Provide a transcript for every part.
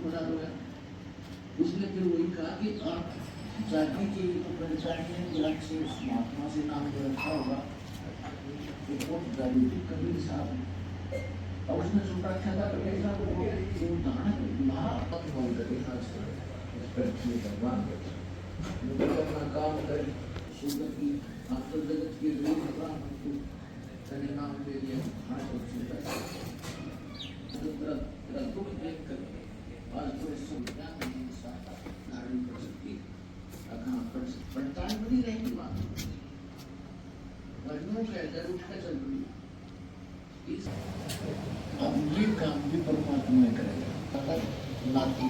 पधार हो गया। उसने फिर वही कहा कि आप जाति की पहचानिए विराट से उस महात्मा से नाम जो रखा होगा वो बहुत दारूटी कबीर साहब है। और उसने सुन रखा था कबीर साहब वो दानक बोल रहे भगवान अपना काम करे शुद्ध की आप तो जगत के लिए भगवान तेरे नाम ले लिया तेरा दुख देख कर आज तो इस ज्ञान नहीं धारण कर सकती पड़ताल बनी रहेगी बात मजनू का इधर उठ कर चल रही अब ये काम भी परमात्मा में करेगा नाती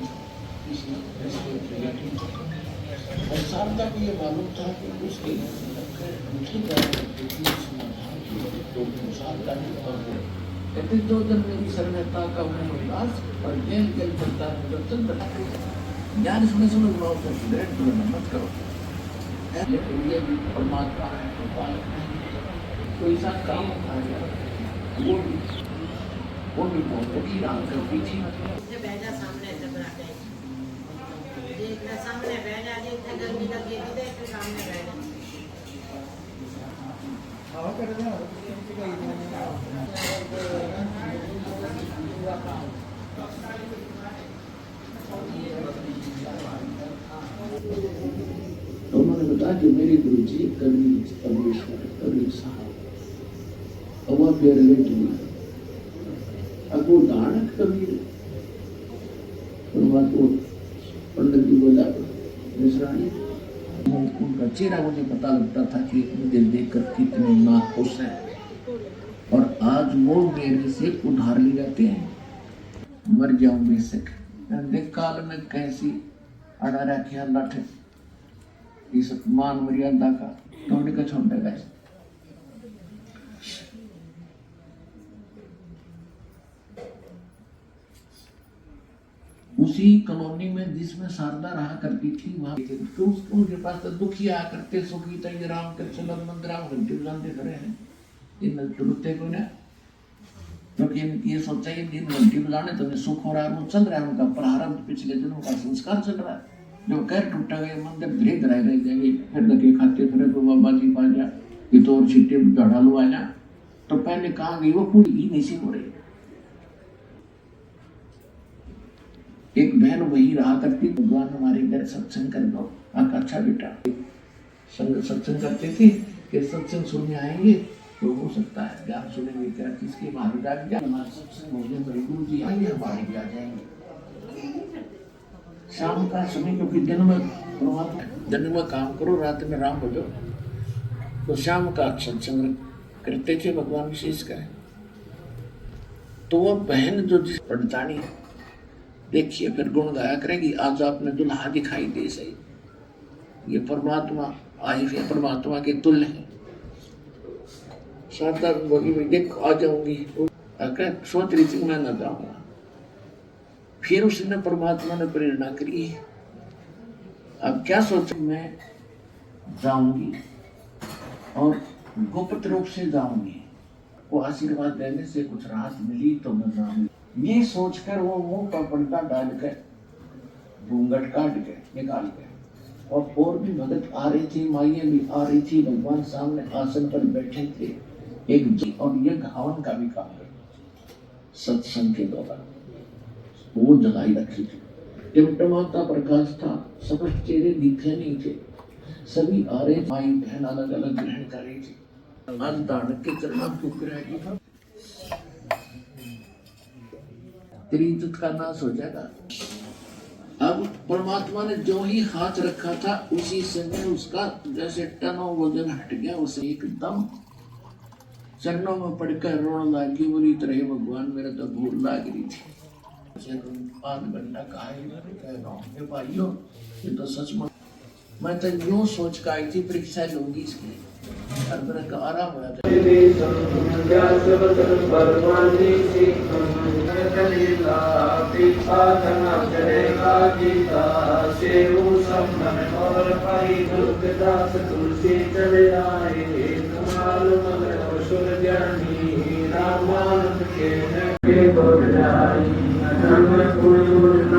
और शारदा को ये मालूम था कि उसके कहते दो दिन मेरी शरणता का उल्लास और जेल जेल करता ज्ञान सुने सुने गुनाहों को ग्रहण करना मत करो। लेकिन ये भी परमात्मा है पालक है कोई सा काम आ गया वो भी बहुत बड़ी राम करती थी। देखना सामने बैठा देखना गर्मी लगी थी देखना सामने बैठा तो उन्होंने बताया कि मेरे गुरु जी कबीर परमेश्वर कबीर साहब और वह रिलेट हुई अब वो दानक कबीर पंडित जी बोला मिश्राणी उनका चेहरा मुझे पता लगता था कि मुझे देखकर कितने नाखुश हैं और आज वो मेरे से उधार ले जाते हैं मर जाऊं बेशक देख काल में कैसी अड़ा रखिया लठ इस मान मर्यादा का तोड़ने का छोड़ देगा। उसी कॉलोनी में जिसमें शारदा रहा करती थी वहां तो उनके पास तो दुखी आया करते सुखी तय राम कृष्ण मंदिर घंटे बजाते खड़े हैं इन टुरते को ना क्योंकि ये सोचा ये दिन घंटी बजाने तो सुख हो रहा है वो चल रहा है उनका प्रारंभ पिछले दिनों का संस्कार चल रहा है जो कैर टूटा गया मंदिर धीरे धीरे रह जाएंगे फिर लगे खाते फिर तो बाबा जी पा जा ये तो और छिट्टे चढ़ा लो आया तो पहले कहाँ गई वो पूरी ही नहीं सी हो रही। एक बहन वही रहा करती भगवान हमारे घर सत्संग कर दो अच्छा बेटा सत्संग करते थे कि सत्संग सुनने आएंगे तो हो सकता है ज्ञान सुनेंगे क्या किसके महाराज ज्ञान हमारे सत्संग हो जाए मेरे गुरु जी आएंगे हमारे भी आ जाएंगे शाम का समय क्योंकि दिन में काम करो रात में राम हो जाओ तो शाम का सत्संग करते थे भगवान विशेष करें। तो वह बहन जो जिस पंडितानी देखिए फिर गुण गाया करेगी आज आपने दुल्हा दिखाई दे सही ये परमात्मा आई है परमात्मा के तुल्य है। शारदा बोली मैं देख आ जाऊंगी सोच रही थी मैं न जाऊंगा फिर उसने परमात्मा ने प्रेरणा करी अब क्या सोचा मैं जाऊंगी और गुप्त रूप से जाऊंगी वो आशीर्वाद देने से कुछ राहत मिली तो मैं जाऊंगी ये सोचकर वो मुंह पर पर्दा डाल कर घूंघट काट के निकाल के और भी भगत आ रही थी माइयां भी आ रही थी भगवान सामने आसन पर बैठे थे एक जी और ये घावन का भी काम है सत्संग के दौरान वो जलाई रखी थी टिमटमाता प्रकाश था सब चेहरे दिखे नहीं थे सभी आ रहे माई बहन अलग अलग ग्रहण कर रही थी आज दानक के चरणों टूक रहेगी तेरी इज्जत का नाश हो जाएगा। अब परमात्मा ने जो ही हाथ रखा था उसी समय उसका जैसे टनों वजन हट गया उसे एकदम चरणों में पड़कर रोने लगी बुरी तरह भगवान मेरा तो भूल लग रही थी आध घंटा कहा भाइयों ये तो सच में मैं तो यूं सोच कर आई थी परीक्षा लूंगी इसकी हर तरह का आराम हो जाता है।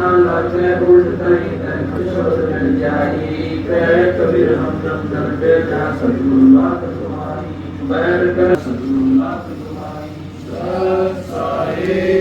ना लागे उल्ट तरी तन कुशोद मिल जाई कह कबीर हम दम दम पे जा सतगुरु बात तुम्हारी बैर कर सतगुरु बात तुम्हारी सत साहिब